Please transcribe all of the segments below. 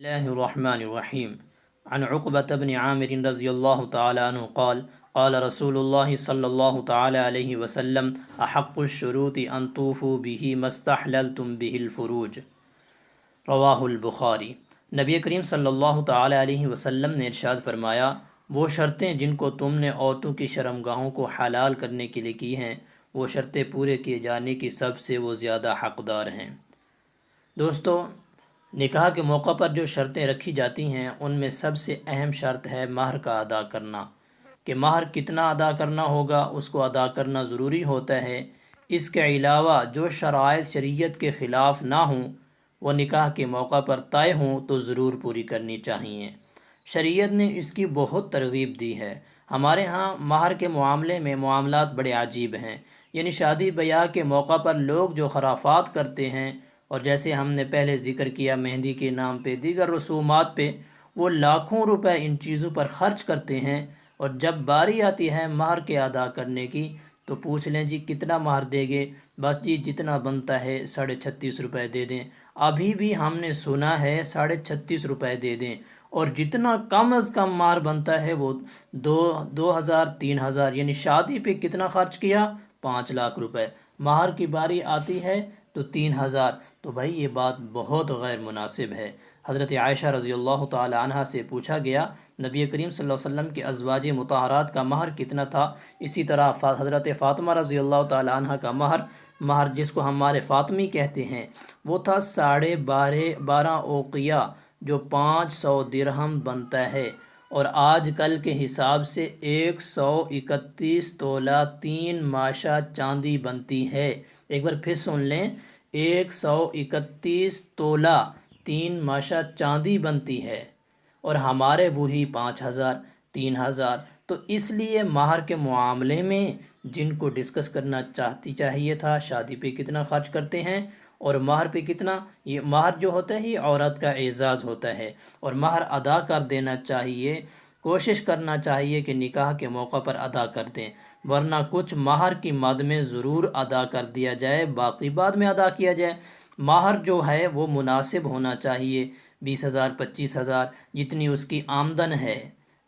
الله الرحمن الرحيم عن عقبة بن عامر رضي الله تعالى عنه قال قال رسول الله صلى الله تعالى عليه وسلم أحق الشروط أن توفوا به ما استحللتم به الفروج رواہ البخاری۔ نبی کریم صلی اللہ تعالی علیہ وسلم نے ارشاد فرمایا، وہ شرطیں جن کو تم نے عورتوں کی شرمگاہوں کو حلال کرنے کے لیے کی ہیں، وہ شرطیں پورے کیے جانے کی سب سے وہ زیادہ حقدار ہیں۔ دوستو، نکاح کے موقع پر جو شرطیں رکھی جاتی ہیں ان میں سب سے اہم شرط ہے مہر کا ادا کرنا، کہ مہر کتنا ادا کرنا ہوگا، اس کو ادا کرنا ضروری ہوتا ہے۔ اس کے علاوہ جو شرائط شریعت کے خلاف نہ ہوں، وہ نکاح کے موقع پر طے ہوں تو ضرور پوری کرنی چاہیے۔ شریعت نے اس کی بہت ترغیب دی ہے۔ ہمارے ہاں مہر کے معاملے میں معاملات بڑے عجیب ہیں، یعنی شادی بیاہ کے موقع پر لوگ جو خرافات کرتے ہیں، اور جیسے ہم نے پہلے ذکر کیا مہندی کے نام پہ، دیگر رسومات پہ، وہ لاکھوں روپے ان چیزوں پر خرچ کرتے ہیں، اور جب باری آتی ہے مہر کے ادا کرنے کی تو پوچھ لیں جی کتنا مہر دے گے؟ بس جی جتنا بنتا ہے 36.5 روپے دے دیں۔ ابھی بھی ہم نے سنا ہے 36.5 روپے دے دیں، اور جتنا کم از کم مہر بنتا ہے وہ 2,000 3,000، یعنی شادی پہ کتنا خرچ کیا؟ 5 لاکھ روپے۔ مہر کی باری آتی ہے تو 3,000۔ تو بھائی یہ بات بہت غیر مناسب ہے۔ حضرت عائشہ رضی اللہ تعالی عنہ سے پوچھا گیا نبی کریم صلی اللہ علیہ وسلم کے ازواج مطہرات کا مہر کتنا تھا؟ اسی طرح حضرت فاطمہ رضی اللہ تعالی عنہ کا مہر جس کو ہمارے فاطمی کہتے ہیں، وہ تھا 12.5 اوقیہ، جو 500 درہم بنتا ہے، اور آج کل کے حساب سے 131 تولہ 3 ماشا چاندی بنتی ہے۔ ایک بار پھر سن لیں، 131 تولہ 3 ماشا چاندی بنتی ہے، اور ہمارے وہی 5,000 3,000۔ تو اس لیے مہر کے معاملے میں جن کو ڈسکس کرنا چاہیے تھا شادی پہ کتنا خرچ کرتے ہیں اور مہر پہ کتنا، یہ مہر جو ہوتا ہے یہ عورت کا اعزاز ہوتا ہے، اور مہر ادا کر دینا چاہیے، کوشش کرنا چاہیے کہ نکاح کے موقع پر ادا کر دیں، ورنہ کچھ مہر کی مد میں ضرور ادا کر دیا جائے، باقی بعد میں ادا کیا جائے۔ مہر جو ہے وہ مناسب ہونا چاہیے، 20,000 25,000، جتنی اس کی آمدن ہے۔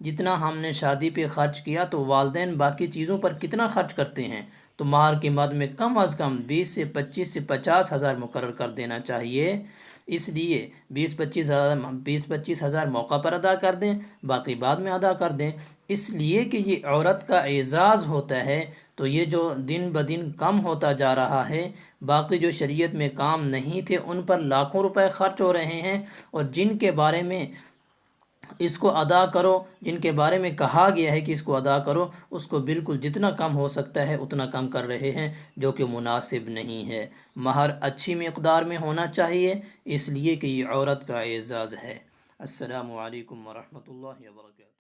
جتنا ہم نے شادی پہ خرچ کیا تو والدین باقی چیزوں پر کتنا خرچ کرتے ہیں، تو مہر کی مد میں کم از کم 20 سے 25 سے 50,000 مقرر کر دینا چاہیے۔ اس لیے 20-25,000 موقع پر ادا کر دیں، باقی بعد میں ادا کر دیں، اس لیے کہ یہ عورت کا اعزاز ہوتا ہے۔ تو یہ جو دن بدن کم ہوتا جا رہا ہے، باقی جو شریعت میں کام نہیں تھے ان پر لاکھوں روپے خرچ ہو رہے ہیں، اور جن کے بارے میں اس کو ادا کرو، جن کے بارے میں کہا گیا ہے کہ اس کو ادا کرو، اس کو بالکل جتنا کم ہو سکتا ہے اتنا کم کر رہے ہیں، جو کہ مناسب نہیں ہے۔ مہر اچھی مقدار میں ہونا چاہیے، اس لیے کہ یہ عورت کا اعزاز ہے۔ السلام علیکم ورحمۃ اللہ وبرکاتہ۔